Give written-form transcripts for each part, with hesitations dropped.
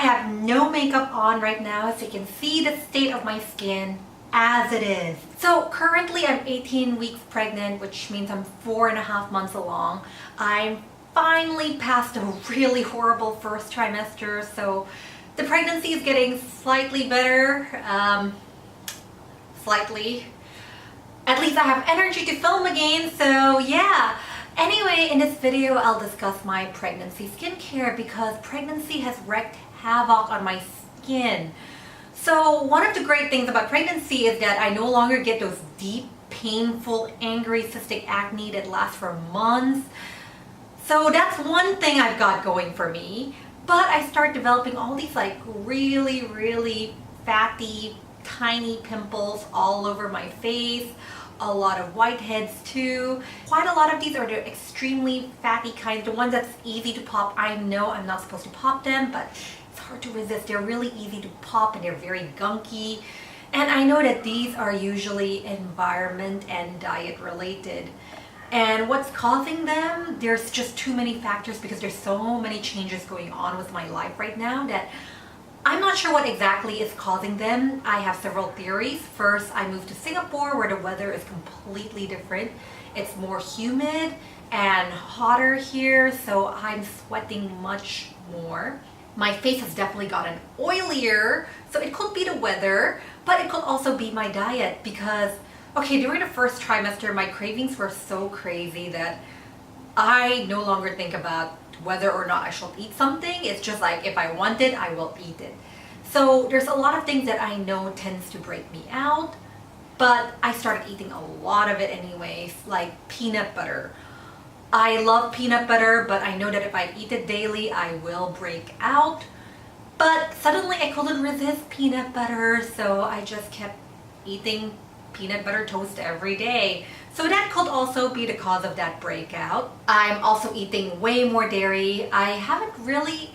have no makeup on right now, so you can see the state of my skin as it is. So currently I'm 18 weeks pregnant, which means I'm 4.5 months along. I'm finally past a really horrible first trimester, so the pregnancy is getting slightly better. Slightly. At least I have energy to film again, so yeah. Anyway, in this video, I'll discuss my pregnancy skincare because pregnancy has wreaked havoc on my skin. So one of the great things about pregnancy is that I no longer get those deep, painful, angry, cystic acne that lasts for months. So that's one thing I've got going for me. But I start developing all these like really fatty, tiny pimples all over my face. A lot of whiteheads too. Quite a lot of these are the extremely fatty kinds, the ones that's easy to pop. I know I'm not supposed to pop them, but it's hard to resist. They're really easy to pop and they're very gunky. And I know that these are usually environment and diet related. And what's causing them? There's just too many factors because there's so many changes going on with my life right now that I'm not sure what exactly is causing them. I have several theories. First, I moved to Singapore where the weather is completely different. It's more humid and hotter here, so I'm sweating much more. My face has definitely gotten oilier, so it could be the weather, but it could also be my diet because, okay, during the first trimester, my cravings were so crazy that I no longer think about whether or not I should eat something. It's just like if I want it, I will eat it. So there's a lot of things that I know tends to break me out, but I started eating a lot of it anyways, like peanut butter. I love peanut butter, but I know that if I eat it daily, I will break out. But suddenly I couldn't resist peanut butter, so I just kept eating peanut butter toast every day. So that could also be the cause of that breakout. I'm also eating way more dairy. I haven't really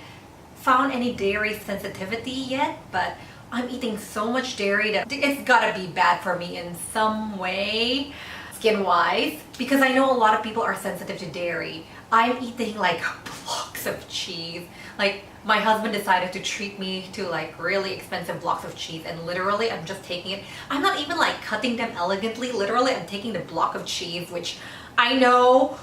found any dairy sensitivity yet, but I'm eating so much dairy that it's gotta be bad for me in some way, skin-wise, because I know a lot of people are sensitive to dairy. I'm eating like blocks of cheese. Like my husband decided to treat me to like really expensive blocks of cheese, and literally I'm just taking it. I'm not even like cutting them elegantly. Literally I'm taking the block of cheese, which I know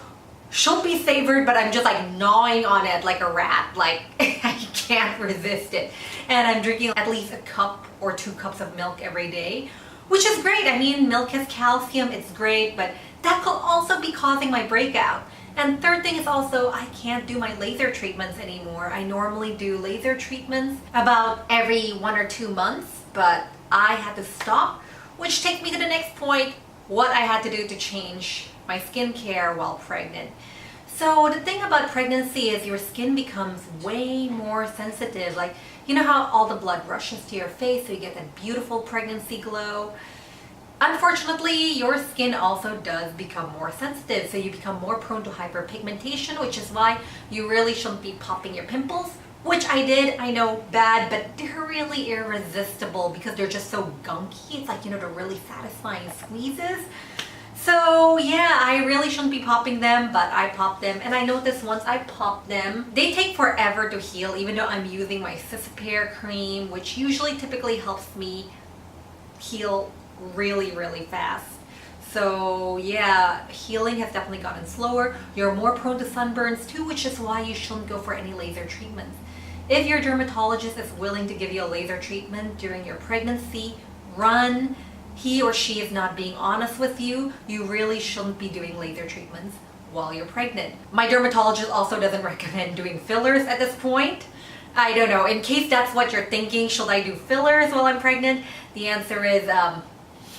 should be savored, but I'm just like gnawing on it like a rat. Like I can't resist it. And I'm drinking at least a cup or 2 cups of milk every day, which is great. I mean, milk has calcium, it's great, but that could also be causing my breakout. And third thing is also I can't do my laser treatments anymore. I normally do laser treatments about every 1 or 2 months, but I had to stop, which takes me to the next point, what I had to do to change my skincare while pregnant. So the thing about pregnancy is your skin becomes way more sensitive. Like, you know how all the blood rushes to your face so you get that beautiful pregnancy glow? Unfortunately, your skin also does become more sensitive, so you become more prone to hyperpigmentation, which is why you really shouldn't be popping your pimples, which I did. I know, bad, but they're really irresistible because they're just so gunky. It's like, you know, the really satisfying squeezes. So yeah, I really shouldn't be popping them, but I pop them, and I noticed once I pop them, they take forever to heal, even though I'm using my Sulwhasoo cream, which usually typically helps me heal really fast. So yeah, healing has definitely gotten slower. You're more prone to sunburns too, which is why you shouldn't go for any laser treatments. If your dermatologist is willing to give you a laser treatment during your pregnancy, run. He or she is not being honest with you, you really shouldn't be doing laser treatments while you're pregnant. My dermatologist also doesn't recommend doing fillers at this point. I don't know, in case that's what you're thinking, should I do fillers while I'm pregnant? The answer is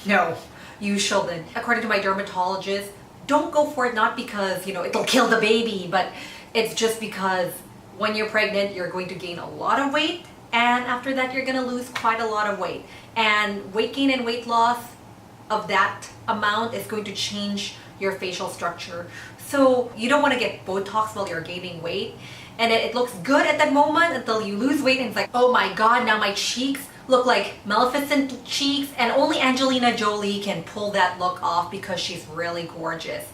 no, you shouldn't. According to my dermatologist, don't go for it, not because, you know, it'll kill the baby, but it's just because when you're pregnant, you're going to gain a lot of weight, and after that, you're gonna lose quite a lot of weight. And weight gain and weight loss of that amount is going to change your facial structure. So you don't want to get Botox while you're gaining weight, and it looks good at that moment until you lose weight and it's like, oh my god, now my cheeks look like Maleficent cheeks, and only Angelina Jolie can pull that look off because she's really gorgeous.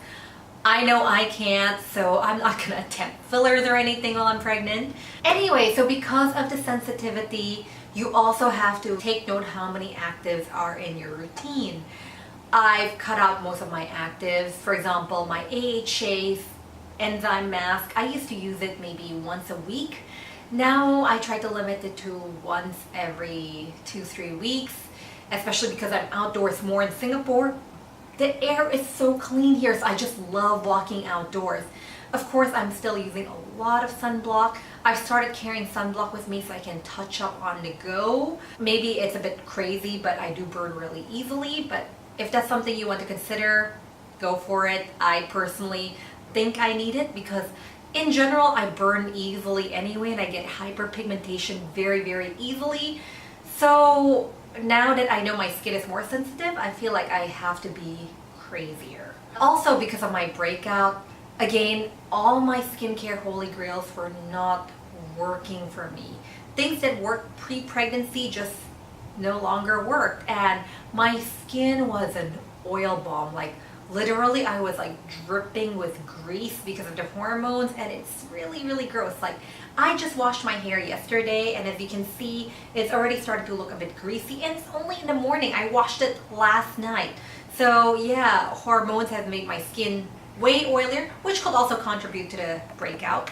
I know I can't, so I'm not gonna attempt fillers or anything while I'm pregnant. Anyway, so because of the sensitivity, you also have to take note how many actives are in your routine. I've cut out most of my actives. For example, my AHA enzyme mask, I used to use it maybe once a week. Now I try to limit it to once every 2-3 weeks, especially because I'm outdoors more in Singapore. The air is so clean here, so I just love walking outdoors. Of course, I'm still using a lot of sunblock. I've started carrying sunblock with me so I can touch up on the go. Maybe it's a bit crazy, but I do burn really easily. But if that's something you want to consider, go for it. I personally think I need it because in general, I burn easily anyway, and I get hyperpigmentation very, very easily. So now that I know my skin is more sensitive, I feel like I have to be crazier. Also, because of my breakout, again, all my skincare holy grails were not working for me. Things that worked pre-pregnancy just no longer worked, and my skin was an oil bomb. Like literally I was like dripping with grease because of the hormones, and it's really, really gross. Like I just washed my hair yesterday, and as you can see, it's already started to look a bit greasy, and it's only in the morning. I washed it last night. So yeah, hormones have made my skin way oilier, which could also contribute to the breakout.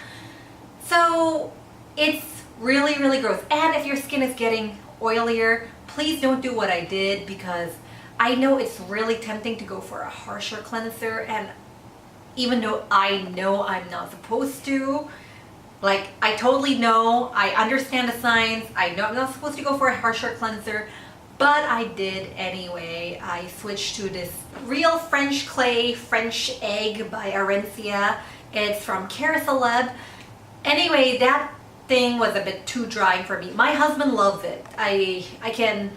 So it's really, really gross. And if your skin is getting oilier, please don't do what I did, because I know it's really tempting to go for a harsher cleanser, and even though I know I'm not supposed to, like I totally know, I understand the science, I know I'm not supposed to go for a harsher cleanser, but I did anyway. I switched to this Real French Clay French Egg by Arencia. It's from Celeb. Anyway, that thing was a bit too dry for me. My husband loves it. I can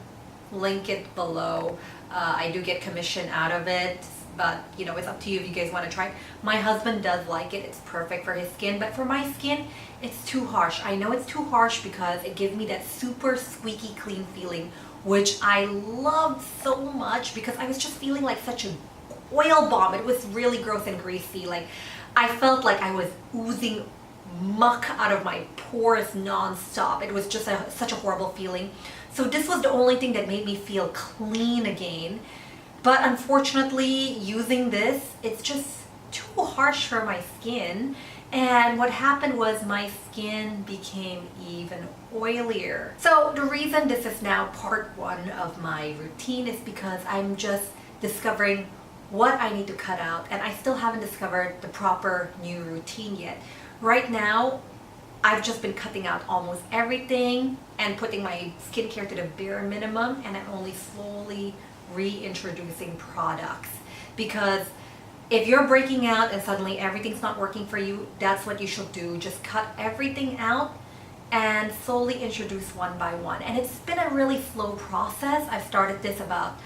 link it below. I do get commission out of it, but you know, it's up to you if you guys want to try it. My husband does like it. It's perfect for his skin, but for my skin, it's too harsh. I know it's too harsh because it gives me that super squeaky clean feeling, which I loved so much because I was just feeling like such an oil bomb. It was really gross and greasy. Like I felt like I was oozing muck out of my pores non-stop. It was just such a horrible feeling. So this was the only thing that made me feel clean again. But unfortunately, using this, it's just too harsh for my skin. And what happened was my skin became even oilier. So the reason this is now part 1 of my routine is because I'm just discovering what I need to cut out, and I still haven't discovered the proper new routine yet. Right now, I've just been cutting out almost everything and putting my skincare to the bare minimum, and I'm only slowly reintroducing products. Because if you're breaking out and suddenly everything's not working for you, that's what you should do. Just cut everything out and slowly introduce one by one. And it's been a really slow process. I started this about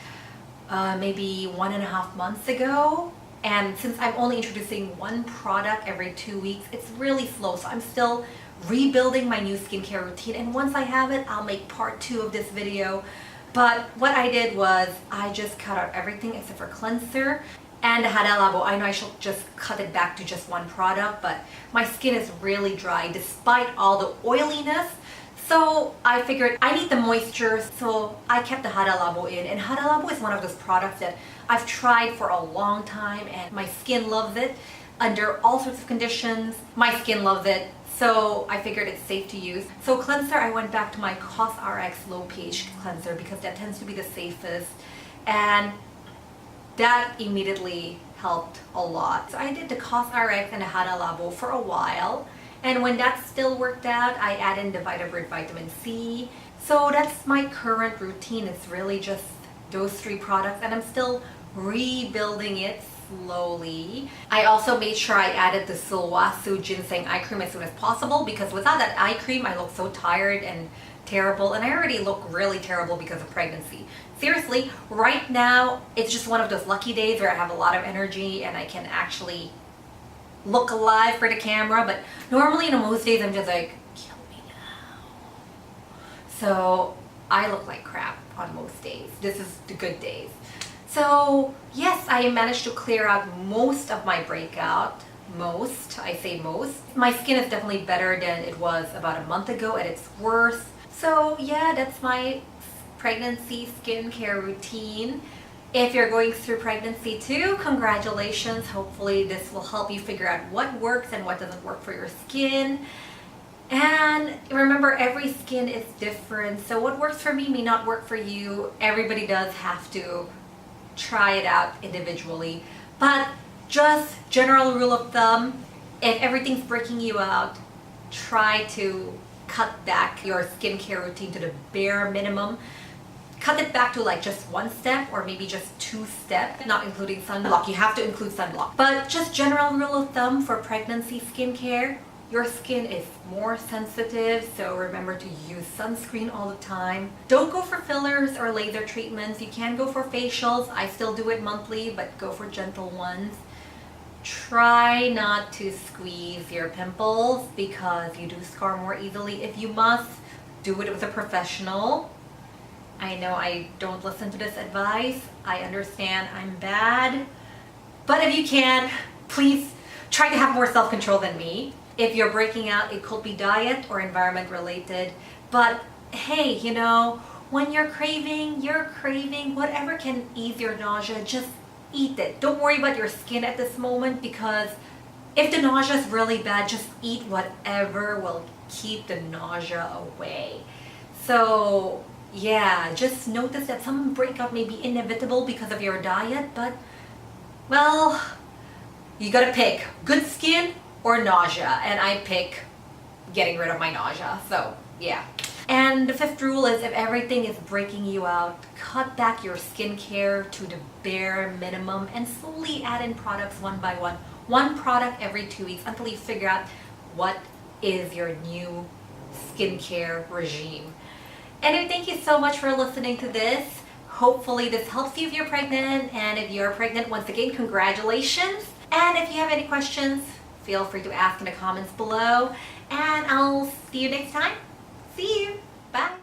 maybe 1.5 months ago. And since I'm only introducing one product every 2 weeks, it's really slow. So I'm still rebuilding my new skincare routine. And once I have it, I'll make part 2 of this video. But what I did was I just cut out everything except for cleanser and the Hada Labo. I know I should just cut it back to just one product, but my skin is really dry despite all the oiliness. So I figured I need the moisture, so I kept the Hada Labo in. And Hada Labo is one of those products that I've tried for a long time, and my skin loves it. Under all sorts of conditions, my skin loves it. So I figured it's safe to use. So cleanser, I went back to my CosRX Low Ph Cleanser because that tends to be the safest. And that immediately helped a lot. So I did the CosRX and the Hada Labo for a while. And when that still worked out, I added in the Biore vitamin C. So that's my current routine. It's really just those 3 products, and I'm still rebuilding it slowly. I also made sure I added the Sulwhasoo Ginseng Eye Cream as soon as possible, because without that eye cream, I look so tired and terrible, and I already look really terrible because of pregnancy. Seriously, right now, it's just one of those lucky days where I have a lot of energy and I can actually look alive for the camera, but normally in most days I'm just like, kill me now. So I look like crap on most days. This is the good days. So yes, I managed to clear out most of my breakout. Most, I say most. My skin is definitely better than it was about a month ago at its worst. So yeah, that's my pregnancy skincare routine. If you're going through pregnancy too, congratulations. Hopefully this will help you figure out what works and what doesn't work for your skin. And remember, every skin is different. So what works for me may not work for you. Everybody does have to try it out individually. But just general rule of thumb, if everything's breaking you out, try to cut back your skincare routine to the bare minimum. Cut it back to like just one step or maybe just 2 steps, not including sunblock. You have to include sunblock. But just general rule of thumb for pregnancy skincare, your skin is more sensitive, so remember to use sunscreen all the time. Don't go for fillers or laser treatments. You can go for facials. I still do it monthly, but go for gentle ones. Try not to squeeze your pimples because you do scar more easily. If you must, do it with a professional. I know I don't listen to this advice. I understand I'm bad. But if you can, please try to have more self-control than me. If you're breaking out, it could be diet or environment related. But hey, you know, when you're craving whatever can ease your nausea, just eat it. Don't worry about your skin at this moment, because if the nausea is really bad, just eat whatever will keep the nausea away. So yeah, just notice that some breakout may be inevitable because of your diet, but well, you gotta pick good skin or nausea, and I pick getting rid of my nausea. So yeah. And the 5th rule is, if everything is breaking you out, cut back your skincare to the bare minimum and slowly add in products one by one. One product every 2 weeks until you figure out what is your new skincare regime. Anyway, thank you so much for listening to this. Hopefully this helps you if you're pregnant, and if you're pregnant, once again, congratulations. And if you have any questions, feel free to ask in the comments below, and I'll see you next time. See you. Bye.